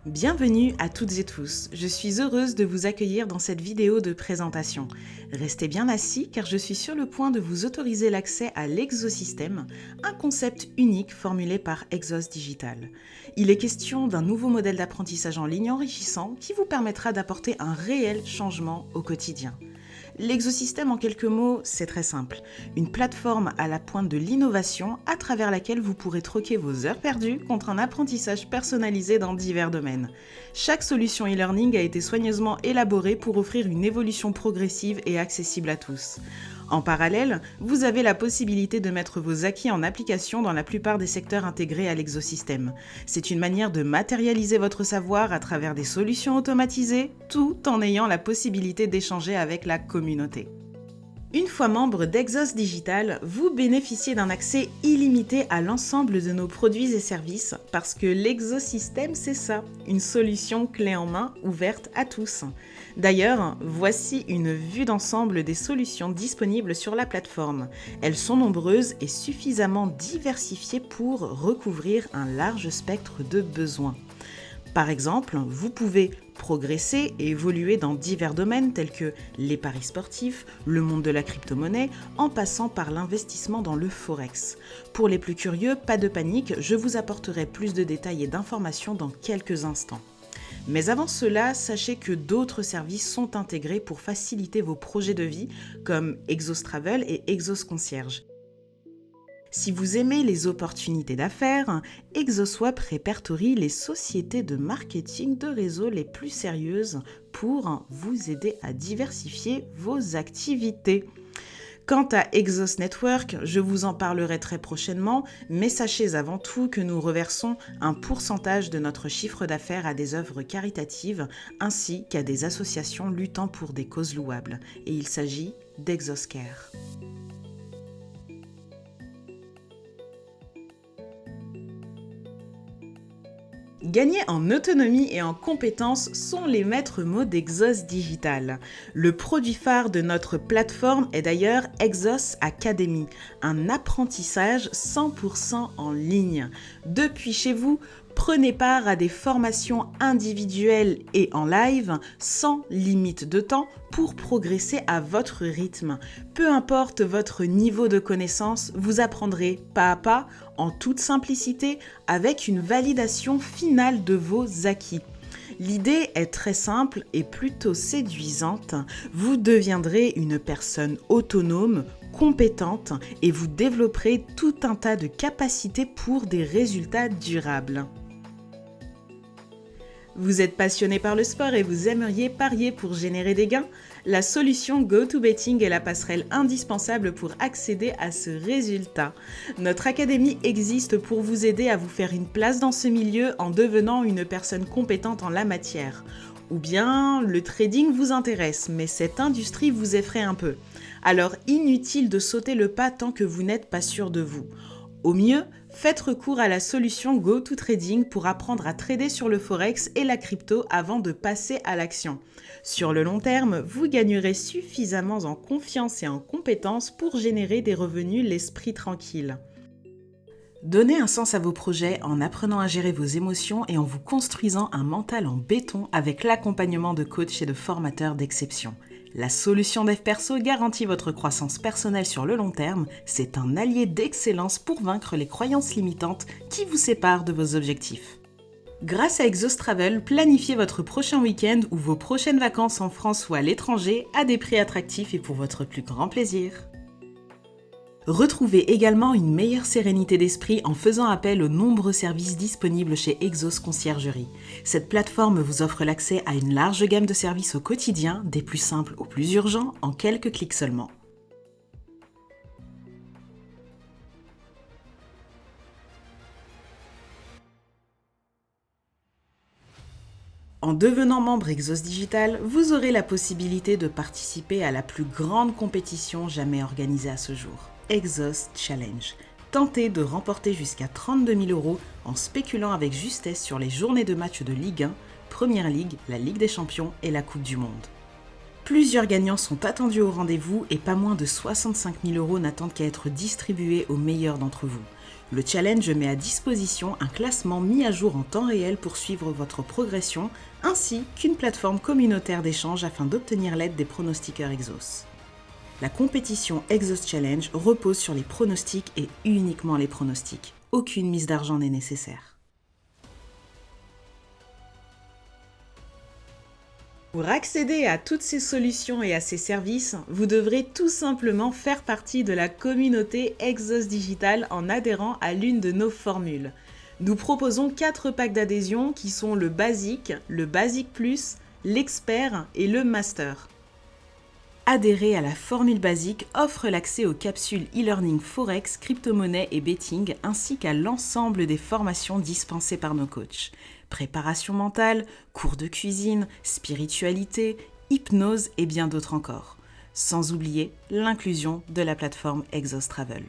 Bienvenue à toutes et tous, je suis heureuse de vous accueillir dans cette vidéo de présentation. Restez bien assis car je suis sur le point de vous autoriser l'accès à l'Exosystème, un concept unique formulé par Exos Digital. Il est question d'un nouveau modèle d'apprentissage en ligne enrichissant qui vous permettra d'apporter un réel changement au quotidien. L'Exosystème, en quelques mots, c'est très simple. Une plateforme à la pointe de l'innovation à travers laquelle vous pourrez troquer vos heures perdues contre un apprentissage personnalisé dans divers domaines. Chaque solution e-learning a été soigneusement élaborée pour offrir une évolution progressive et accessible à tous. En parallèle, vous avez la possibilité de mettre vos acquis en application dans la plupart des secteurs intégrés à l'Exosystème. C'est une manière de matérialiser votre savoir à travers des solutions automatisées, tout en ayant la possibilité d'échanger avec la communauté. Une fois membre d'Exos Digital, vous bénéficiez d'un accès illimité à l'ensemble de nos produits et services parce que l'Exosystème, c'est ça, une solution clé en main ouverte à tous. D'ailleurs, voici une vue d'ensemble des solutions disponibles sur la plateforme. Elles sont nombreuses et suffisamment diversifiées pour recouvrir un large spectre de besoins. Par exemple, vous pouvez progresser et évoluer dans divers domaines tels que les paris sportifs, le monde de la crypto-monnaie, en passant par l'investissement dans le forex. Pour les plus curieux, pas de panique, je vous apporterai plus de détails et d'informations dans quelques instants. Mais avant cela, sachez que d'autres services sont intégrés pour faciliter vos projets de vie, comme Exos Travel et Exos Concierge. Si vous aimez les opportunités d'affaires, ExosWap répertorie les sociétés de marketing de réseau les plus sérieuses pour vous aider à diversifier vos activités. Quant à Exos Network, je vous en parlerai très prochainement, mais sachez avant tout que nous reversons un pourcentage de notre chiffre d'affaires à des œuvres caritatives ainsi qu'à des associations luttant pour des causes louables. Et il s'agit d'ExosCare. Gagner en autonomie et en compétences sont les maîtres mots d'Exos Digital. Le produit phare de notre plateforme est d'ailleurs Exos Academy, un apprentissage 100% en ligne. Depuis chez vous, prenez part à des formations individuelles et en live, sans limite de temps, pour progresser à votre rythme. Peu importe votre niveau de connaissance, vous apprendrez pas à pas, en toute simplicité, avec une validation finale de vos acquis. L'idée est très simple et plutôt séduisante. Vous deviendrez une personne autonome, compétente et vous développerez tout un tas de capacités pour des résultats durables. Vous êtes passionné par le sport et vous aimeriez parier pour générer des gains? La solution GoToBetting est la passerelle indispensable pour accéder à ce résultat. Notre académie existe pour vous aider à vous faire une place dans ce milieu en devenant une personne compétente en la matière. Ou bien le trading vous intéresse, mais cette industrie vous effraie un peu. Alors inutile de sauter le pas tant que vous n'êtes pas sûr de vous. Au mieux, faites recours à la solution GoToTrading pour apprendre à trader sur le forex et la crypto avant de passer à l'action. Sur le long terme, vous gagnerez suffisamment en confiance et en compétences pour générer des revenus l'esprit tranquille. Donnez un sens à vos projets en apprenant à gérer vos émotions et en vous construisant un mental en béton avec l'accompagnement de coachs et de formateurs d'exception. La solution Dev Perso garantit votre croissance personnelle sur le long terme. C'est un allié d'excellence pour vaincre les croyances limitantes qui vous séparent de vos objectifs. Grâce à Exos Travel, planifiez votre prochain week-end ou vos prochaines vacances en France ou à l'étranger à des prix attractifs et pour votre plus grand plaisir. Retrouvez également une meilleure sérénité d'esprit en faisant appel aux nombreux services disponibles chez Exos Conciergerie. Cette plateforme vous offre l'accès à une large gamme de services au quotidien, des plus simples aux plus urgents, en quelques clics seulement. En devenant membre Exos Digital, vous aurez la possibilité de participer à la plus grande compétition jamais organisée à ce jour, Exos Challenge. Tentez de remporter jusqu'à 32 000 € en spéculant avec justesse sur les journées de match de Ligue 1, Première Ligue, la Ligue des Champions et la Coupe du Monde. Plusieurs gagnants sont attendus au rendez-vous et pas moins de 65 000 € n'attendent qu'à être distribués aux meilleurs d'entre vous. Le challenge met à disposition un classement mis à jour en temps réel pour suivre votre progression, ainsi qu'une plateforme communautaire d'échange afin d'obtenir l'aide des pronostiqueurs Exos. La compétition Exos Challenge repose sur les pronostics et uniquement les pronostics. Aucune mise d'argent n'est nécessaire. Pour accéder à toutes ces solutions et à ces services, vous devrez tout simplement faire partie de la communauté Exos Digital en adhérant à l'une de nos formules. Nous proposons 4 packs d'adhésion qui sont le Basique Plus, l'Expert et le Master. Adhérer à la formule basique offre l'accès aux capsules e-learning Forex, crypto-monnaie et betting, ainsi qu'à l'ensemble des formations dispensées par nos coachs. Préparation mentale, cours de cuisine, spiritualité, hypnose et bien d'autres encore. Sans oublier l'inclusion de la plateforme Exos Travel.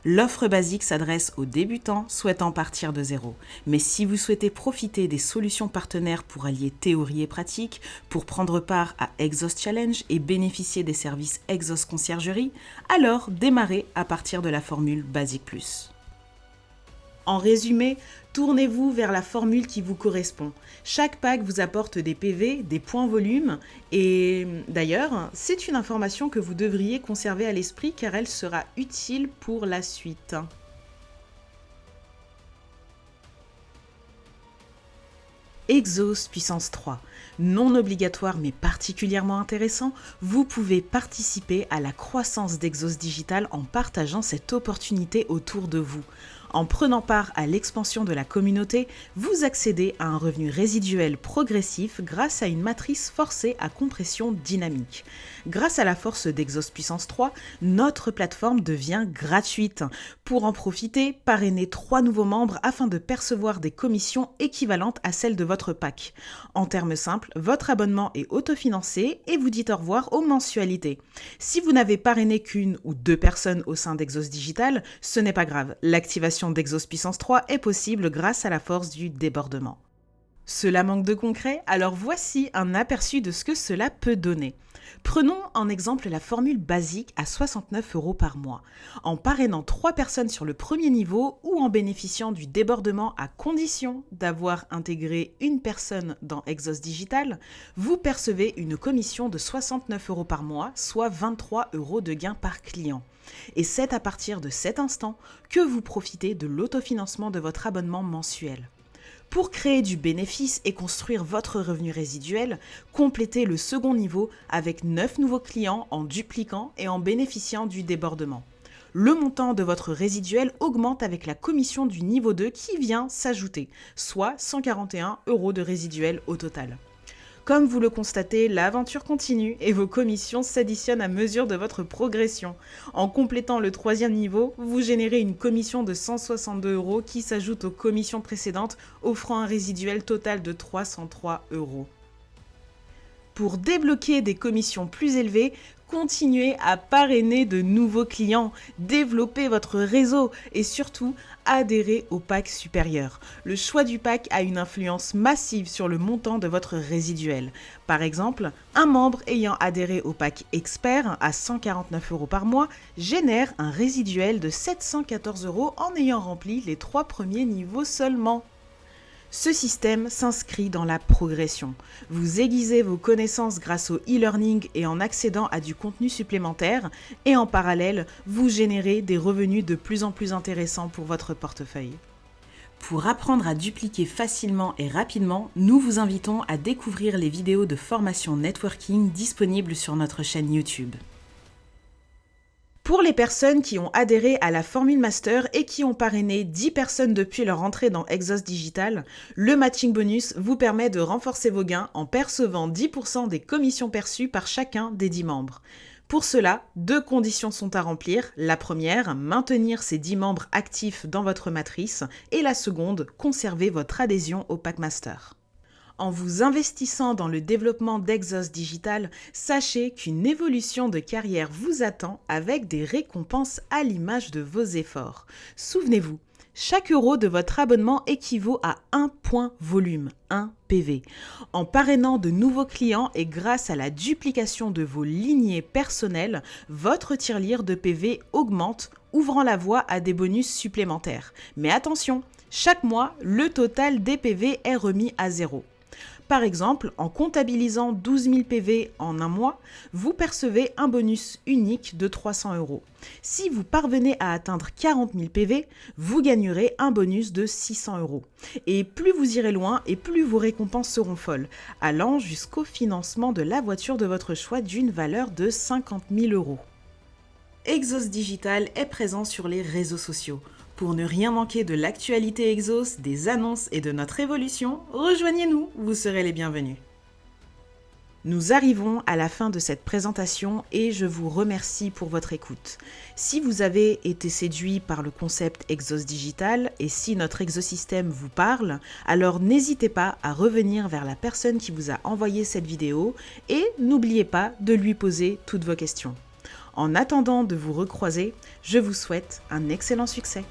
L'offre basique s'adresse aux débutants souhaitant partir de zéro. Mais si vous souhaitez profiter des solutions partenaires pour allier théorie et pratique, pour prendre part à Exos Challenge et bénéficier des services Exos Conciergerie, alors démarrez à partir de la formule Basique Plus. En résumé, tournez-vous vers la formule qui vous correspond. Chaque pack vous apporte des PV, des points volume et d'ailleurs, c'est une information que vous devriez conserver à l'esprit car elle sera utile pour la suite. Exos puissance 3. Non obligatoire mais particulièrement intéressant, vous pouvez participer à la croissance d'Exos Digital en partageant cette opportunité autour de vous. En prenant part à l'expansion de la communauté, vous accédez à un revenu résiduel progressif grâce à une matrice forcée à compression dynamique. Grâce à la force d'Exos puissance 3, notre plateforme devient gratuite. Pour en profiter, parrainez 3 nouveaux membres afin de percevoir des commissions équivalentes à celles de votre pack. En termes simples, votre abonnement est autofinancé et vous dites au revoir aux mensualités. Si vous n'avez parrainé qu'une ou 2 personnes au sein d'Exos Digital, ce n'est pas grave. L'activation d'Exos puissance 3 est possible grâce à la force du débordement. Cela manque de concret, alors voici un aperçu de ce que cela peut donner. Prenons en exemple la formule basique à 69 € par mois. En parrainant 3 personnes sur le premier niveau ou en bénéficiant du débordement à condition d'avoir intégré une personne dans Exos Digital, vous percevez une commission de 69 € par mois, soit 23 € de gain par client. Et c'est à partir de cet instant que vous profitez de l'autofinancement de votre abonnement mensuel. Pour créer du bénéfice et construire votre revenu résiduel, complétez le second niveau avec 9 nouveaux clients en dupliquant et en bénéficiant du débordement. Le montant de votre résiduel augmente avec la commission du niveau 2 qui vient s'ajouter, soit 141 € de résiduel au total. Comme vous le constatez, l'aventure continue et vos commissions s'additionnent à mesure de votre progression. En complétant le 3e niveau, vous générez une commission de 162 € qui s'ajoute aux commissions précédentes, offrant un résiduel total de 303 €. Pour débloquer des commissions plus élevées, continuez à parrainer de nouveaux clients, développez votre réseau et surtout adhérez au pack supérieur. Le choix du pack a une influence massive sur le montant de votre résiduel. Par exemple, un membre ayant adhéré au pack expert à 149 € par mois génère un résiduel de 714 € en ayant rempli les 3 premiers niveaux seulement. Ce système s'inscrit dans la progression. Vous aiguisez vos connaissances grâce au e-learning et en accédant à du contenu supplémentaire et en parallèle, vous générez des revenus de plus en plus intéressants pour votre portefeuille. Pour apprendre à dupliquer facilement et rapidement, nous vous invitons à découvrir les vidéos de formation networking disponibles sur notre chaîne YouTube. Pour les personnes qui ont adhéré à la formule master et qui ont parrainé 10 personnes depuis leur entrée dans Exos Digital, le matching bonus vous permet de renforcer vos gains en percevant 10% des commissions perçues par chacun des 10 membres. Pour cela, 2 conditions sont à remplir. La première, maintenir ces 10 membres actifs dans votre matrice et la seconde, conserver votre adhésion au pack master. En vous investissant dans le développement d'Exos Digital, sachez qu'une évolution de carrière vous attend avec des récompenses à l'image de vos efforts. Souvenez-vous, chaque euro de votre abonnement équivaut à 1 point volume, 1 PV. En parrainant de nouveaux clients et grâce à la duplication de vos lignées personnelles, votre tirelire de PV augmente ouvrant la voie à des bonus supplémentaires. Mais attention, chaque mois, le total des PV est remis à zéro. Par exemple, en comptabilisant 12 000 PV en un mois, vous percevez un bonus unique de 300 €. Si vous parvenez à atteindre 40 000 PV, vous gagnerez un bonus de 600 €. Et plus vous irez loin et plus vos récompenses seront folles, allant jusqu'au financement de la voiture de votre choix d'une valeur de 50 000 €. Exos Digital est présent sur les réseaux sociaux. Pour ne rien manquer de l'actualité Exos, des annonces et de notre évolution, rejoignez-nous, vous serez les bienvenus. Nous arrivons à la fin de cette présentation et je vous remercie pour votre écoute. Si vous avez été séduit par le concept Exos Digital et si notre exosystème vous parle, alors n'hésitez pas à revenir vers la personne qui vous a envoyé cette vidéo et n'oubliez pas de lui poser toutes vos questions. En attendant de vous recroiser, je vous souhaite un excellent succès.